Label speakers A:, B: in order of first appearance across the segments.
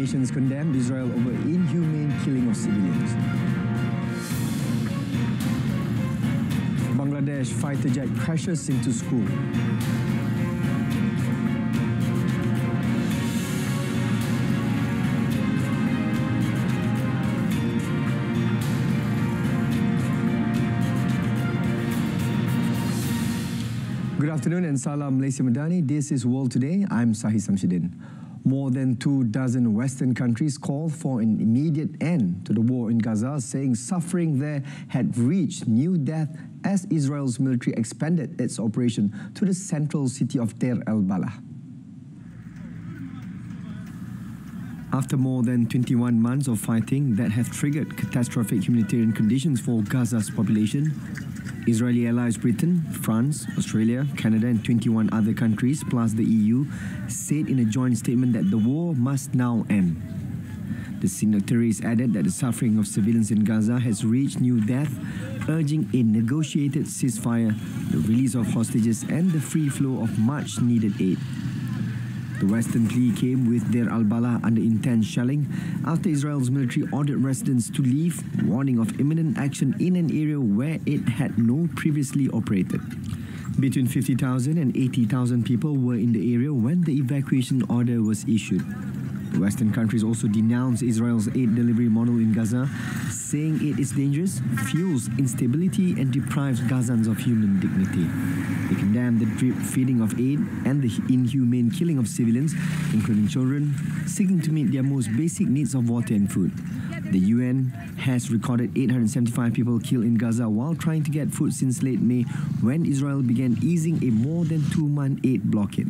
A: Nations condemned Israel over inhumane killing of civilians. Bangladesh fighter jet crashes into school. Good afternoon and salam Malaysia Madani. This is World Today. I'm Sahih. More than 24 Western countries called for an immediate end to the war in Gaza, saying suffering there had reached new depth as Israel's military expanded its operation to the central city of Deir al-Balah. After more than 21 months of fighting that have triggered catastrophic humanitarian conditions for Gaza's population, Israeli allies Britain, France, Australia, Canada and 21 other countries plus the EU said in a joint statement that the war must now end. The signatories added that the suffering of civilians in Gaza has reached new depth, urging a negotiated ceasefire, the release of hostages and the free flow of much-needed aid. The Western plea came with Deir al-Balah under intense shelling after Israel's military ordered residents to leave, warning of imminent action in an area where it had not previously operated. Between 50,000 and 80,000 people were in the area when the evacuation order was issued. The Western countries also denounced Israel's aid delivery model in Gaza, saying it is dangerous, fuels instability and deprives Gazans of human dignity. They condemned the drip feeding of aid and the inhumane killing of civilians, including children, seeking to meet their most basic needs of water and food. The UN has recorded 875 people killed in Gaza while trying to get food since late May, when Israel began easing a more than 2-month aid blockade.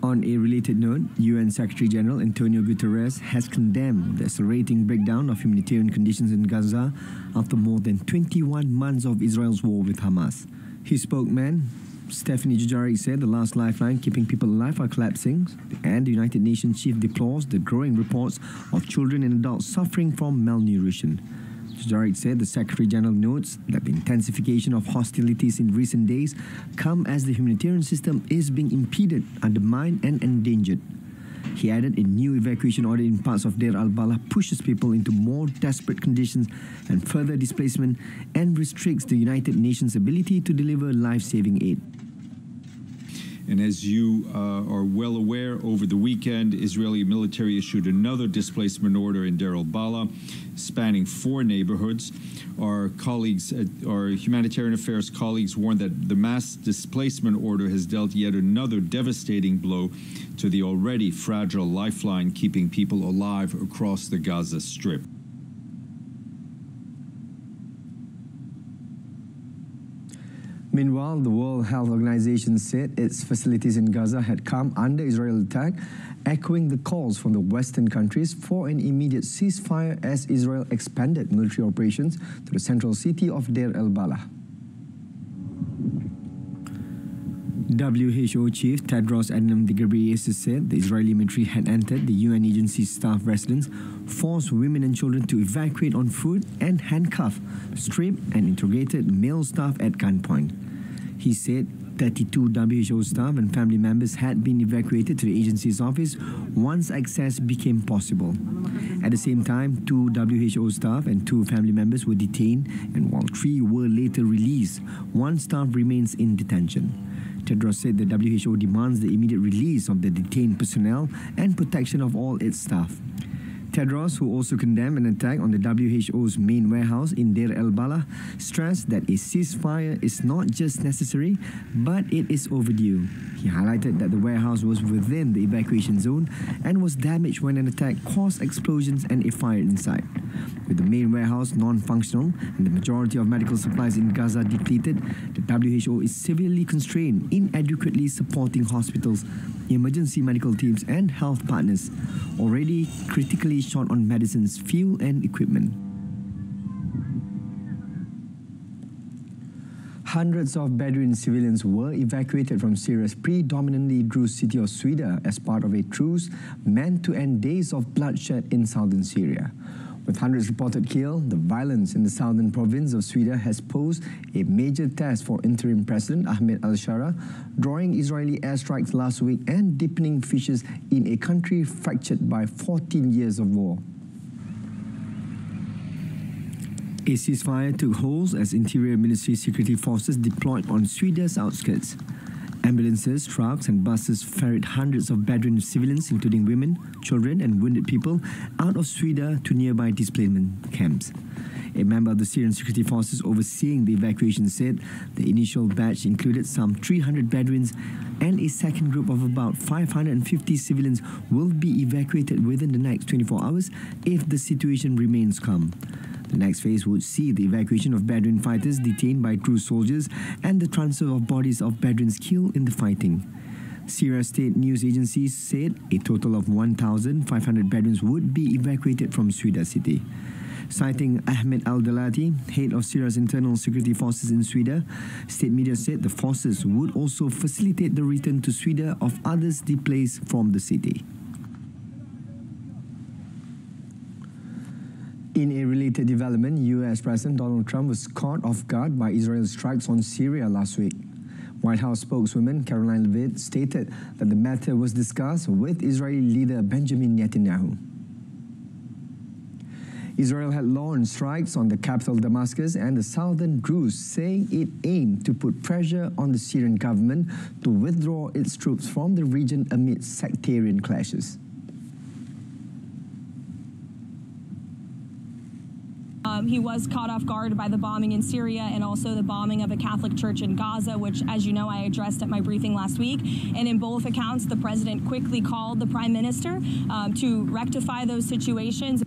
A: On a related note, UN Secretary-General Antonio Guterres has condemned the accelerating breakdown of humanitarian conditions in Gaza after more than 21 months of Israel's war with Hamas. His spokesman, Stephanie Dujarric, said the last lifeline keeping people alive are collapsing, and the United Nations chief deplores the growing reports of children and adults suffering from malnutrition. Dujarric said the Secretary-General notes that the intensification of hostilities in recent days come as the humanitarian system is being impeded, undermined and endangered. He added a new evacuation order in parts of Deir al-Balah pushes people into more desperate conditions and further displacement and restricts the United Nations' ability to deliver life-saving aid.
B: And as you are well aware, over the weekend, Israeli military issued another displacement order in Deir al-Balah, spanning 4 neighborhoods. Our humanitarian affairs colleagues warned that the mass displacement order has dealt yet another devastating blow to the already fragile lifeline keeping people alive across the Gaza Strip.
A: Meanwhile, the World Health Organization said its facilities in Gaza had come under Israeli attack, echoing the calls from the Western countries for an immediate ceasefire as Israel expanded military operations to the central city of Deir al-Balah. WHO Chief Tedros Adhanom Ghebreyesus said the Israeli military had entered the UN agency's staff residence, forced women and children to evacuate on foot, and handcuffed, stripped and interrogated male staff at gunpoint. He said 32 WHO staff and family members had been evacuated to the agency's office once access became possible. At the same time, 2 WHO staff and 2 family members were detained, and while 3 were later released, 1 staff remains in detention. Tedros said the WHO demands the immediate release of the detained personnel and protection of all its staff. Tedros, who also condemned an attack on the WHO's main warehouse in Deir al-Balah, stressed that a ceasefire is not just necessary, but it is overdue. He highlighted that the warehouse was within the evacuation zone and was damaged when an attack caused explosions and a fire inside. With the main warehouse non-functional and the majority of medical supplies in Gaza depleted, the WHO is severely constrained, inadequately supporting hospitals, emergency medical teams and health partners, already critically short on medicines, fuel and equipment. Hundreds of Bedouin civilians were evacuated from Syria's predominantly Druze city of Swida as part of a truce meant to end days of bloodshed in southern Syria. With hundreds reported killed, the violence in the southern province of Sweden has posed a major test for interim President Ahmed al-Shara, drawing Israeli airstrikes last week and deepening fissures in a country fractured by 14 years of war. A ceasefire took hold as Interior Ministry security forces deployed on Sweden's outskirts. Ambulances, trucks and buses ferried hundreds of Bedouin civilians, including women, children and wounded people, out of Sweden to nearby displacement camps. A member of the Syrian security forces overseeing the evacuation said the initial batch included some 300 Bedouins and a second group of about 550 civilians will be evacuated within the next 24 hours if the situation remains calm. The next phase would see the evacuation of Bedouin fighters detained by Druze soldiers and the transfer of bodies of Bedouins killed in the fighting. Syria state news agencies said a total of 1,500 Bedouins would be evacuated from Swida city. Citing Ahmed al-Dalati, head of Syria's internal security forces in Sweden, state media said the forces would also facilitate the return to Sweden of others displaced from the city. In a related development, US President Donald Trump was caught off guard by Israel's strikes on Syria last week. White House spokeswoman Caroline Leavitt stated that the matter was discussed with Israeli leader Benjamin Netanyahu. Israel had launched strikes on the capital Damascus and the southern Druze, saying it aimed to put pressure on the Syrian government to withdraw its troops from the region amid sectarian clashes.
C: He was caught off guard by the bombing in Syria and also the bombing of a Catholic church in Gaza, which, as you know, I addressed at my briefing last week. And in both accounts, the president quickly called the prime minister to rectify those situations.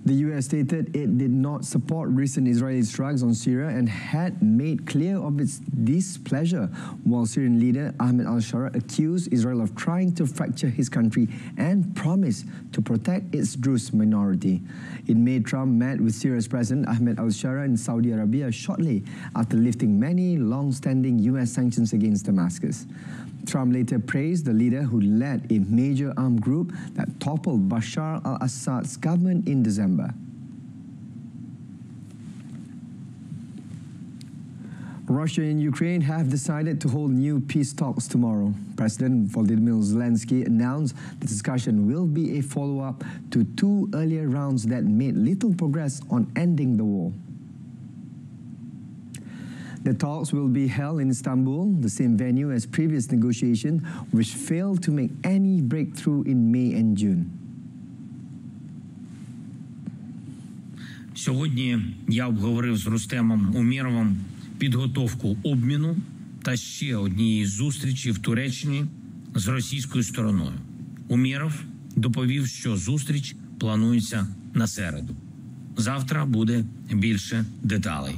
A: The U.S. stated it did not support recent Israeli strikes on Syria and had made clear of its displeasure, while Syrian leader Ahmed al-Shara accused Israel of trying to fracture his country and promised to protect its Druze minority. In May, Trump met with Syria's President Ahmed al-Shara in Saudi Arabia shortly after lifting many long-standing U.S. sanctions against Damascus. Trump later praised the leader who led a major armed group that toppled Bashar al-Assad's government in December. Russia and Ukraine have decided to hold new peace talks tomorrow. President Volodymyr Zelensky announced the discussion will be a follow-up to two earlier rounds that made little progress on ending the war. The talks will be held in Istanbul, the same venue as previous negotiations, which failed to make any breakthrough in May and June.
D: Сьогодні я обговорив з Рустемом Умєровим підготовку обміну та ще однієї зустрічі в Туреччині з російською стороною. Умєров доповів, що зустріч планується на середу. Завтра буде більше деталей.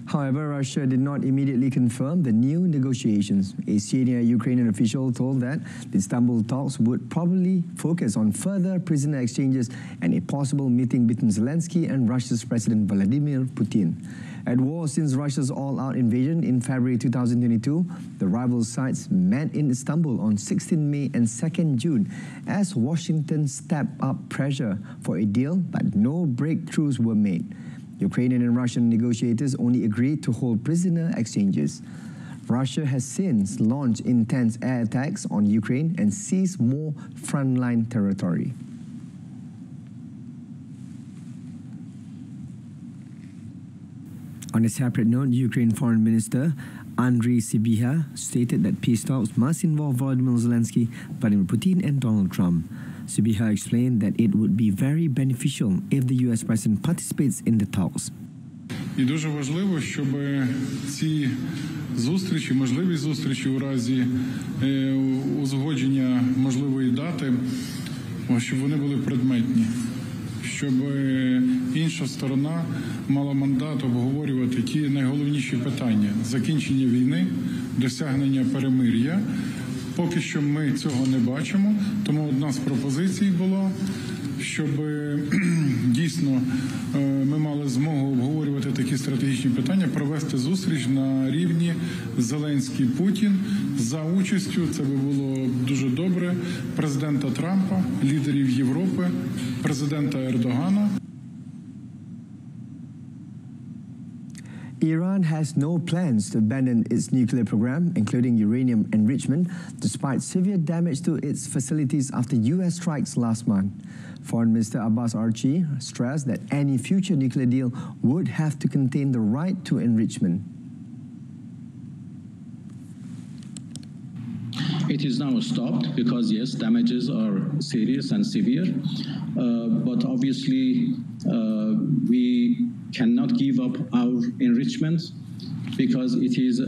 A: However, Russia did not immediately confirm the new negotiations. A senior Ukrainian official told that the Istanbul talks would probably focus on further prisoner exchanges and a possible meeting between Zelensky and Russia's President Vladimir Putin. At war since Russia's all-out invasion in February 2022, the rival sides met in Istanbul on 16 May and 2 June as Washington stepped up pressure for a deal, but no breakthroughs were made. Ukrainian and Russian negotiators only agreed to hold prisoner exchanges. Russia has since launched intense air attacks on Ukraine and seized more frontline territory. On a separate note, Ukraine Foreign Minister Andriy Sybiha stated that peace talks must involve Volodymyr Zelensky, Vladimir Putin and Donald Trump. Sybiha explained that it would be very beneficial if the US president participates in the talks.
E: І дуже важливо, щоб ці зустрічі, можливі зустрічі у разі узгодження можливої дати, щоб вони були предметні, щоб інша сторона мала мандат обговорювати ті найголовніші питання: закінчення війни, досягнення перемир'я. Поки що ми цього не бачимо, тому одна з пропозицій була, щоб дійсно ми мали змогу обговорювати такі стратегічні питання, провести зустріч на рівні Зеленський, Путін за участю, це би було дуже добре, президента Трампа, лідерів Європи, президента Ердогана.
A: Iran has no plans to abandon its nuclear program, including uranium enrichment, despite severe damage to its facilities after U.S. strikes last month. Foreign Minister Abbas Archie stressed that any future nuclear deal would have to contain the right to enrichment.
F: It is now stopped because, yes, damages are serious and severe, but obviously we cannot give up our enrichment because it is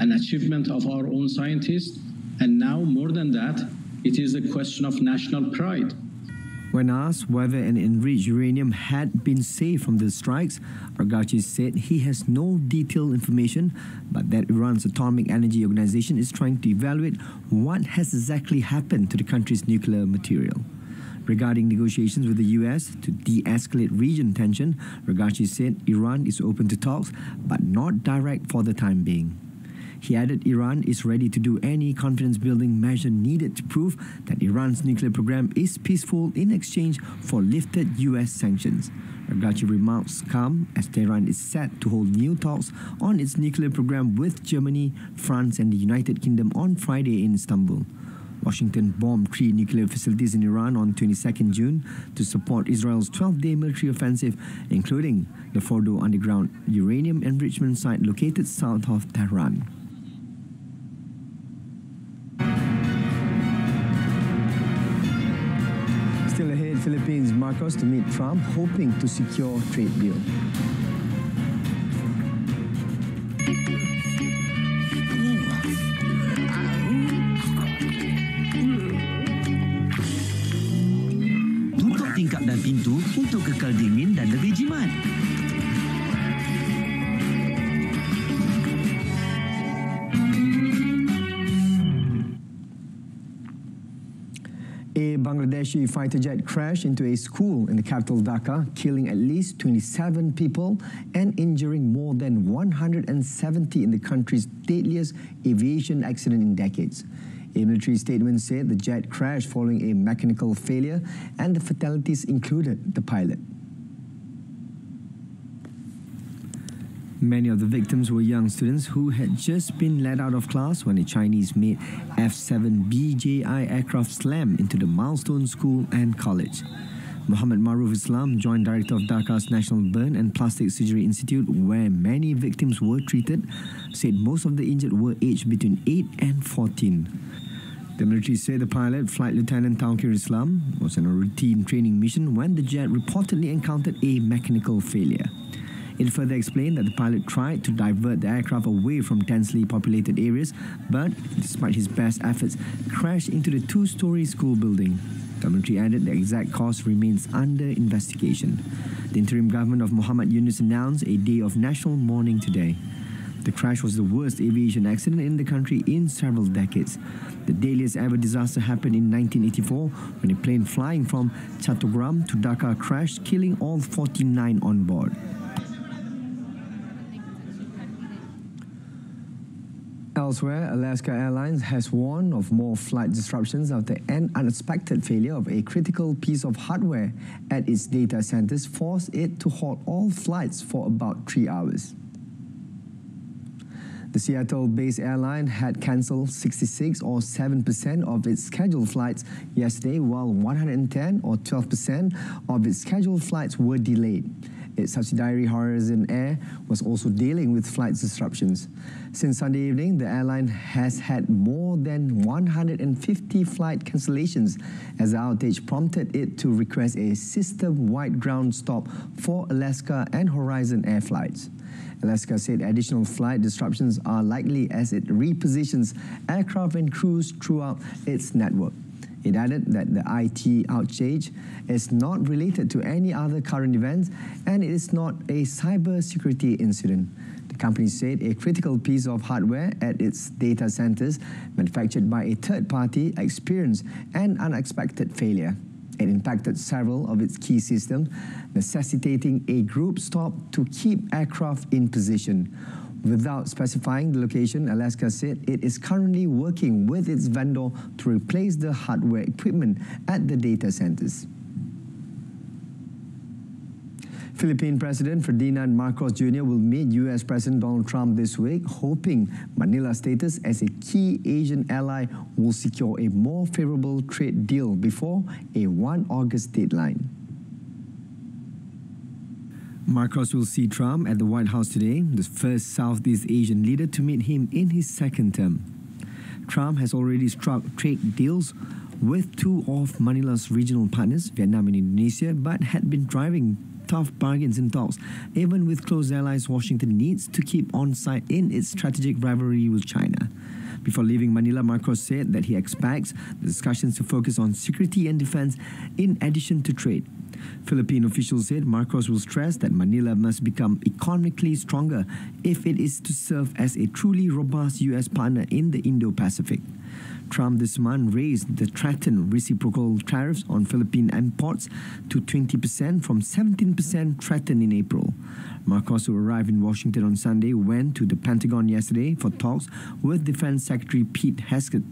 F: an achievement of our own scientists, and now more than that, it is a question of national pride.
A: When asked whether an enriched uranium had been saved from the strikes, Arghachi said he has no detailed information, but that Iran's Atomic Energy Organization is trying to evaluate what has exactly happened to the country's nuclear material. Regarding negotiations with the U.S. to de-escalate region tension, Arghachi said Iran is open to talks, but not direct for the time being. He added Iran is ready to do any confidence-building measure needed to prove that Iran's nuclear program is peaceful in exchange for lifted U.S. sanctions. Arghachi remarks come as Tehran is set to hold new talks on its nuclear program with Germany, France and the United Kingdom on Friday in Istanbul. Washington bombed 3 nuclear facilities in Iran on 22nd June to support Israel's 12-day military offensive, including the Fordo underground uranium enrichment site located south of Tehran. Still ahead, Philippines Marcos to meet Trump, hoping to secure trade deal.
G: Tutup tingkap dan pintu untuk kekal dingin dan lebih jimat.
A: A Bangladeshi fighter jet crashed into a school in the capital Dhaka, killing at least 27 people and injuring more than 170 in the country's deadliest aviation accident in decades. A military statement said the jet crashed following a mechanical failure and the fatalities included the pilot. Many of the victims were young students who had just been let out of class when a Chinese-made F-7BJI aircraft slammed into the Milestone School and College. Muhammad Maruf Islam, Joint Director of Dhaka's National Burn and Plastic Surgery Institute, where many victims were treated, said most of the injured were aged between 8 and 14. The military said the pilot, Flight Lieutenant Tawqir Islam, was on a routine training mission when the jet reportedly encountered a mechanical failure. It further explained that the pilot tried to divert the aircraft away from densely populated areas, but despite his best efforts, crashed into the 2-story school building. The military added the exact cause remains under investigation. The interim government of Muhammad Yunus announced a day of national mourning today. The crash was the worst aviation accident in the country in several decades. The deadliest ever disaster happened in 1984 when a plane flying from Chattogram to Dhaka crashed, killing all 49 on board. Elsewhere, Alaska Airlines has warned of more flight disruptions after an unexpected failure of a critical piece of hardware at its data centers forced it to halt all flights for about 3 hours. The Seattle-based airline had cancelled 66 or 7% of its scheduled flights yesterday, while 110 or 12% of its scheduled flights were delayed. Its subsidiary Horizon Air was also dealing with flight disruptions. Since Sunday evening, the airline has had more than 150 flight cancellations as the outage prompted it to request a system-wide ground stop for Alaska and Horizon Air flights. Alaska said additional flight disruptions are likely as it repositions aircraft and crews throughout its network. It added that the IT outage is not related to any other current events and it is not a cybersecurity incident. The company said a critical piece of hardware at its data centers manufactured by a third party experienced an unexpected failure. It impacted several of its key systems, necessitating a group stop to keep aircraft in position. Without specifying the location, Alaska said it is currently working with its vendor to replace the hardware equipment at the data centers. Philippine President Ferdinand Marcos Jr. will meet U.S. President Donald Trump this week, hoping Manila's status as a key Asian ally will secure a more favorable trade deal before a 1 August deadline. Marcos will see Trump at the White House today, the first Southeast Asian leader to meet him in his second term. Trump has already struck trade deals with two of Manila's regional partners, Vietnam and Indonesia, but had been driving tough bargains in talks, even with close allies Washington needs to keep on side in its strategic rivalry with China. Before leaving Manila, Marcos said that he expects the discussions to focus on security and defense in addition to trade. Philippine officials said Marcos will stress that Manila must become economically stronger if it is to serve as a truly robust U.S. partner in the Indo-Pacific. Trump this month raised the threatened reciprocal tariffs on Philippine imports to 20% from 17% threatened in April. Marcos, who arrived in Washington on Sunday, went to the Pentagon yesterday for talks with Defense Secretary Pete Hegseth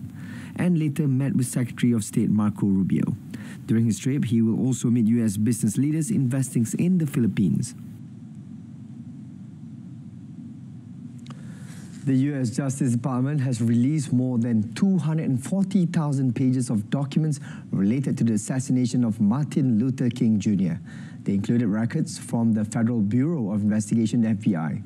A: and later met with Secretary of State Marco Rubio. During his trip, he will also meet U.S. business leaders investing in the Philippines. The U.S. Justice Department has released more than 240,000 pages of documents related to the assassination of Martin Luther King Jr. They included records from the Federal Bureau of Investigation, FBI.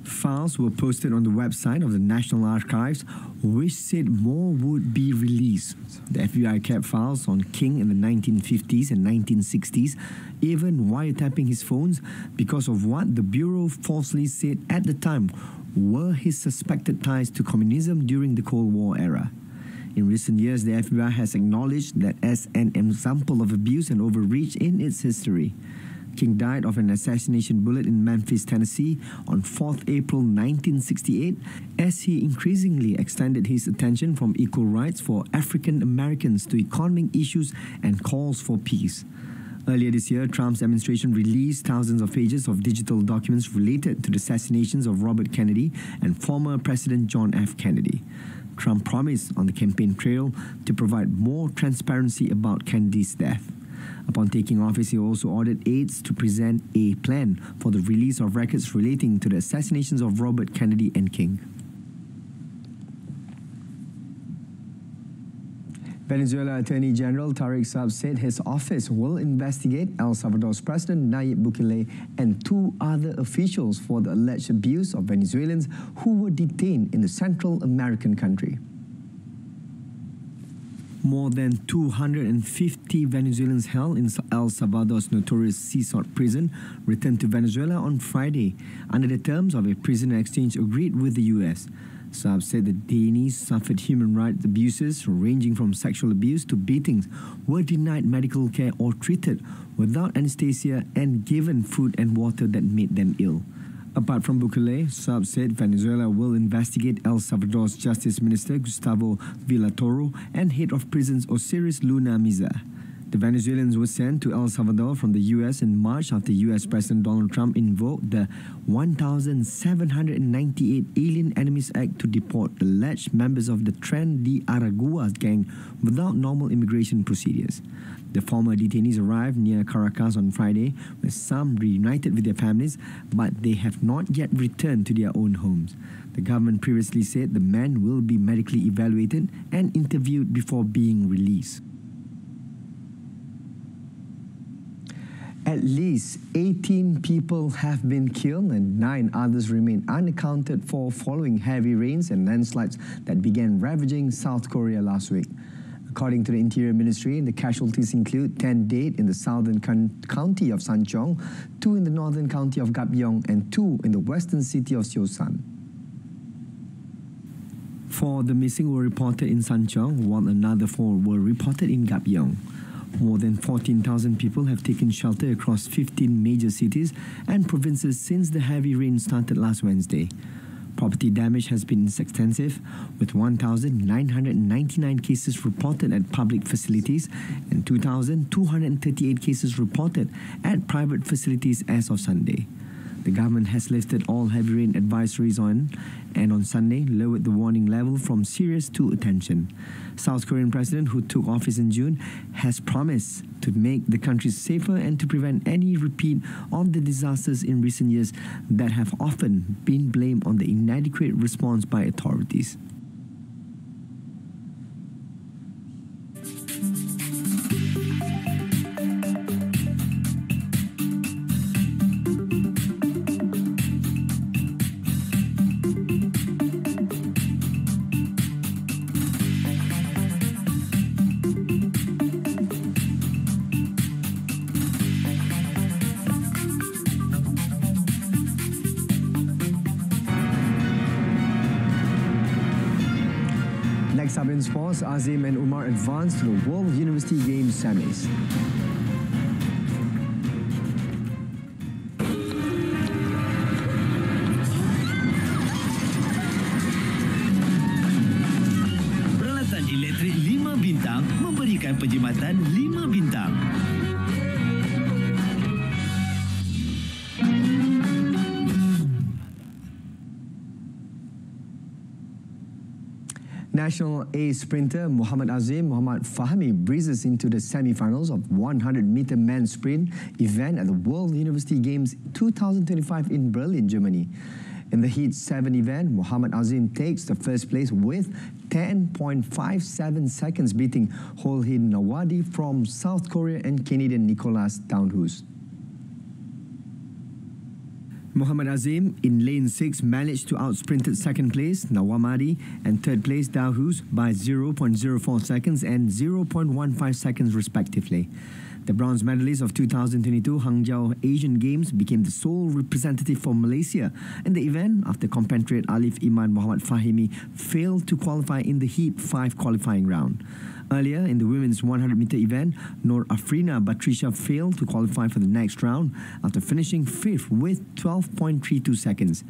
A: Files were posted on the website of the National Archives, which said more would be released. The FBI kept files on King in the 1950s and 1960s, even wiretapping his phones because of what the Bureau falsely said at the time were his suspected ties to communism during the Cold War era. In recent years, the FBI has acknowledged that as an example of abuse and overreach in its history. King died of an assassination bullet in Memphis, Tennessee on 4th April 1968 as he increasingly extended his attention from equal rights for African Americans to economic issues and calls for peace. Earlier this year, Trump's administration released thousands of pages of digital documents related to the assassinations of Robert Kennedy and former President John F. Kennedy. Trump promised on the campaign trail to provide more transparency about Kennedy's death. Upon taking office, he also ordered aides to present a plan for the release of records relating to the assassinations of Robert Kennedy and King. Venezuela Attorney General Tariq Saab said his office will investigate El Salvador's President Nayib Bukele and two other officials for the alleged abuse of Venezuelans who were detained in the Central American country. More than 250 Venezuelans held in El Salvador's notorious sea salt prison returned to Venezuela on Friday under the terms of a prisoner exchange agreed with the U.S. Saab said the detainees suffered human rights abuses ranging from sexual abuse to beatings, were denied medical care or treated without anesthesia, and given food and water that made them ill. Apart from Bukele, Saab said Venezuela will investigate El Salvador's Justice Minister Gustavo Villatoro and head of prisons Osiris Luna Miza. The Venezuelans were sent to El Salvador from the U.S. in March after U.S. President Donald Trump invoked the 1798 Alien Enemies Act to deport alleged members of the Tren de Aragua gang without normal immigration procedures. The former detainees arrived near Caracas on Friday, where some reunited with their families, but they have not yet returned to their own homes. The government previously said the men will be medically evaluated and interviewed before being released. At least 18 people have been killed and 9 others remain unaccounted for following heavy rains and landslides that began ravaging South Korea last week. According to the Interior Ministry, the casualties include 10 dead in the southern county of Sancheong, 2 in the northern county of Gapyeong, and 2 in the western city of Seosan. 4 of the missing were reported in Sancheong, while another 4 were reported in Gapyeong. More than 14,000 people have taken shelter across 15 major cities and provinces since the heavy rain started last Wednesday. Property damage has been extensive, with 1,999 cases reported at public facilities and 2,238 cases reported at private facilities as of Sunday. The government has lifted all heavy rain advisories and on Sunday lowered the warning level from serious to attention. South Korean president, who took office in June, has promised to make the country safer and to prevent any repeat of the disasters in recent years that have often been blamed on the inadequate response by authorities. Next up in sports, Azim and Umar advanced to the World University Games semis.
G: Peralatan elektrik 5 bintang memberikan perkhidmatan 5 bintang.
A: National A sprinter Muhammad Azim Muhammad Fahmi breezes into the semi-finals of 100-meter men's sprint event at the World University Games 2025 in Berlin, Germany. In the Heat 7 event, Muhammad Azim takes the first place with 10.57 seconds, beating Holhid Nawadi from South Korea and Canadian Nicolas Downhus. Muhammad Azim in lane 6 managed to outsprinted second place Nawamadi and third place Downhus by 0.04 seconds and 0.15 seconds respectively. The bronze medalist of 2022 Hangzhou Asian Games became the sole representative for Malaysia in the event after compatriot Alif Iman Muhammad Fahimi failed to qualify in the Heat 5 qualifying round. Earlier in the women's 100-meter event, Noor Afrina Batrisha failed to qualify for the next round after finishing 5th with 12.32 seconds.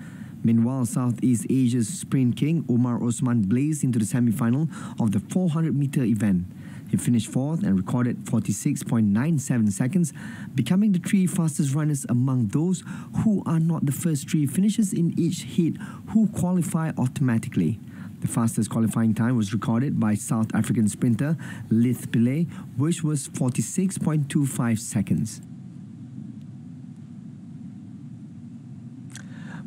A: Meanwhile, Southeast Asia's sprint king Omar Osman blazed into the semi-final of the 400-meter event. He finished 4th and recorded 46.97 seconds, becoming the 3 fastest runners among those who are not the first 3 finishers in each heat who qualify automatically. The fastest qualifying time was recorded by South African sprinter Lith Pillay, which was 46.25 seconds.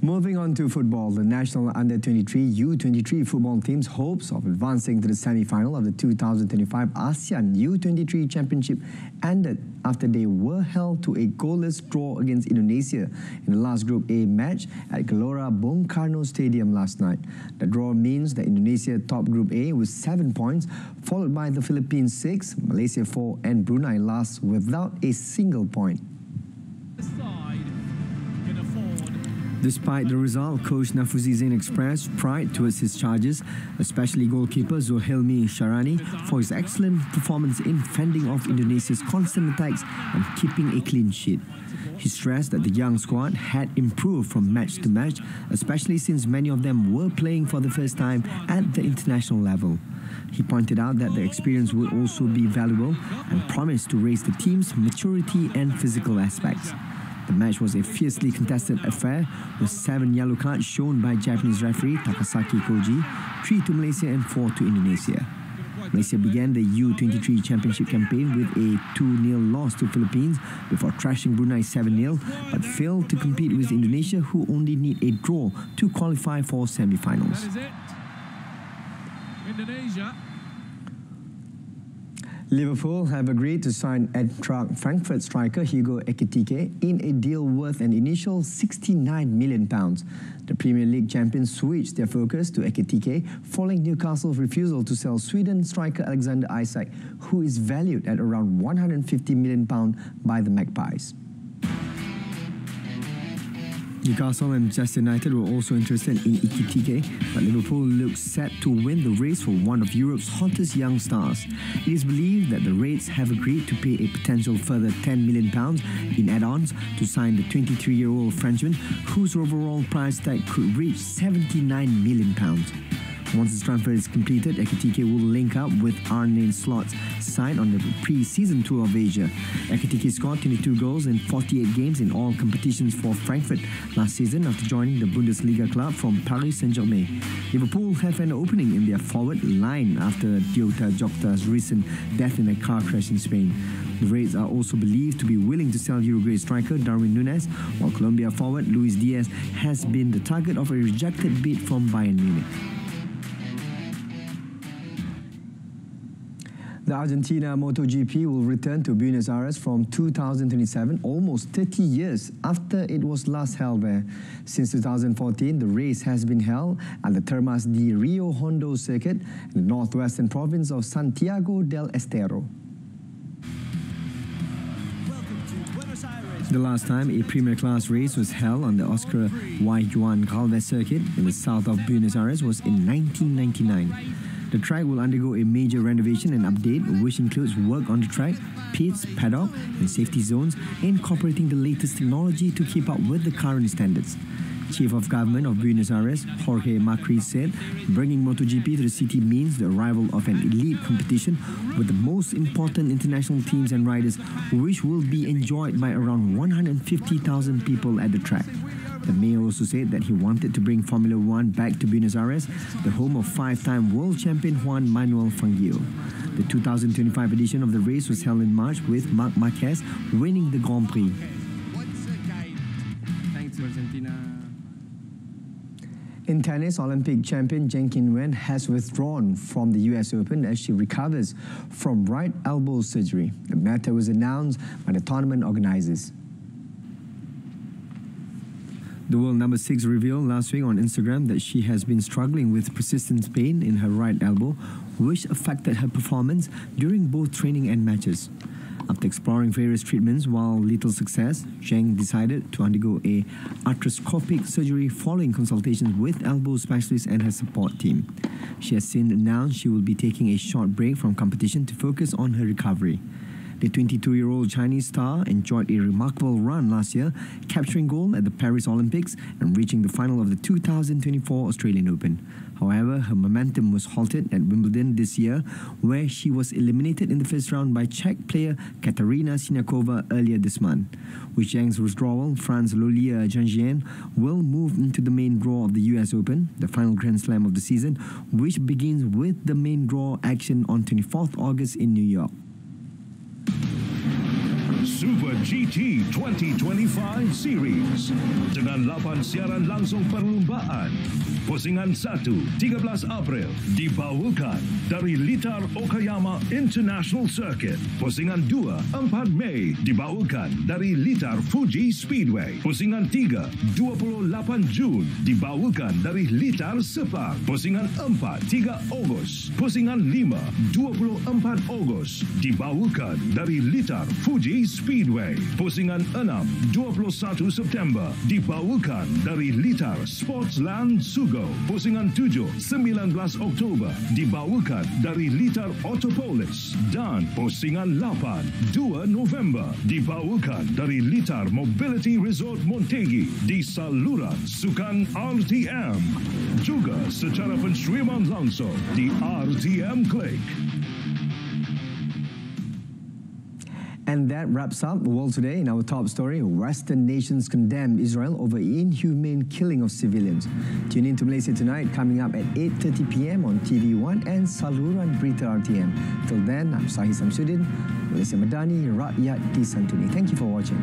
A: Moving on to football, the national under-23 U23 football team's hopes of advancing to the semi-final of the 2025 ASEAN U23 Championship ended after they were held to a goalless draw against Indonesia in the last Group A match at Gelora Bung Karno Stadium last night. The draw means that Indonesia topped Group A with 7 points, followed by the Philippines 6, Malaysia 4 and Brunei last without a single point. Despite the result, coach Nafuzi Zain expressed pride towards his charges, especially goalkeeper Zulhilmi Sharani, for his excellent performance in fending off Indonesia's constant attacks and keeping a clean sheet. He stressed that the young squad had improved from match to match, especially since many of them were playing for the first time at the international level. He pointed out that the experience would also be valuable and promised to raise the team's maturity and physical aspects. The match was a fiercely contested affair, with 7 yellow cards shown by Japanese referee Takasaki Koji, 3 to Malaysia and 4 to Indonesia. Malaysia began the U23 Championship campaign with a 2-0 loss to Philippines before thrashing Brunei 7-0, but failed to compete with Indonesia, who only need a draw to qualify for semi-finals.
H: That is it. Indonesia.
A: Liverpool have agreed to sign Eintracht Frankfurt striker Hugo Ekitike in a deal worth an initial £69 million. The Premier League champions switched their focus to Ekitike following Newcastle's refusal to sell Sweden striker Alexander Isak, who is valued at around £150 million by the Magpies. Newcastle and Manchester United were also interested in Ikuti, but Liverpool looks set to win the race for one of Europe's hottest young stars. It is believed that the Reds have agreed to pay a potential further £10 million in add-ons to sign the 23-year-old Frenchman, whose overall price tag could reach £79 million. Once this transfer is completed, Ikuti will link up with Arne Slot's side on the pre-season tour of Asia. Ikuti scored 22 goals in 48 games in all competitions for Frankfurt last season after joining the Bundesliga club from Paris Saint-Germain. Liverpool have an opening in their forward line after Jota Jota's recent death in a car crash in Spain. The Reds are also believed to be willing to sell Uruguay striker Darwin Núñez, while Colombia forward Luis Diaz has been the target of a rejected bid from Bayern Munich. The Argentina MotoGP will return to Buenos Aires from 2027, almost 30 years after it was last held there. Since 2014, the race has been held at the Termas de Rio Hondo circuit in the northwestern province of Santiago del Estero. The last time a Premier Class race was held on the Oscar Y. Juan Galvez circuit in the south of Buenos Aires was in 1999. The track will undergo a major renovation and update, which includes work on the track, pits, paddock, and safety zones, incorporating the latest technology to keep up with the current standards. Chief of Government of Buenos Aires, Jorge Macri, said bringing MotoGP to the city means the arrival of an elite competition with the most important international teams and riders, which will be enjoyed by around 150,000 people at the track. The mayor also said that he wanted to bring Formula One back to Buenos Aires, the home of five-time world champion Juan Manuel Fangio. The 2025 edition of the race was held in March, with Marc Marquez winning the Grand Prix. Thanks, Argentina. In tennis, Olympic champion Zheng Qinwen has withdrawn from the US Open as she recovers from right elbow surgery. The matter was announced by the tournament organizers. The world number 6 revealed last week on Instagram that she has been struggling with persistent pain in her right elbow, which affected her performance during both training and matches. After exploring various treatments while little success, Zheng decided to undergo a arthroscopic surgery following consultations with elbow specialists and her support team. She has since announced she will be taking a short break from competition to focus on her recovery. The 22-year-old Chinese star enjoyed a remarkable run last year, capturing gold at the Paris Olympics and reaching the final of the 2024 Australian Open. However, her momentum was halted at Wimbledon this year, where she was eliminated in the first round by Czech player Kateřina Siniakova earlier this month. With Zheng's withdrawal, France Lolia Jeanjean will move into the main draw of the US Open, the final Grand Slam of the season, which begins with the main draw action on 24th August in New York.
H: Super GT 2025 Series dengan 8 siaran langsung perlumbaan. Pusingan 1, 13 April dibawakan dari Litar Okayama International Circuit. Pusingan 2, 4 Mei dibawakan dari Litar Fuji Speedway. Pusingan 3, 28 Jun dibawakan dari Litar Sepang. Pusingan 4, 3 Ogos. Pusingan 5, 24 Ogos dibawakan dari Litar Fuji Speedway. Pusingan 6, 21 September dibawakan dari Litar Sportsland Sugo. Pusingan 7, 19 Oktober dibawakan dari Litar Autopolis. Dan pusingan 8, 2 November dibawakan dari Litar Mobility Resort Montegi di saluran Sukan RTM. Juga secara penstreaman langsung di RTM Click.
A: And that wraps up the world today. In our top story, Western nations condemn Israel over inhumane killing of civilians. Tune in to Malaysia Tonight, coming up at 8:30 p.m. on TV1 and saluran Berita RTM. Till then, I'm Sahih Samsudin, Malaysia Madani, Rakyat, Disantuni. Thank you for watching.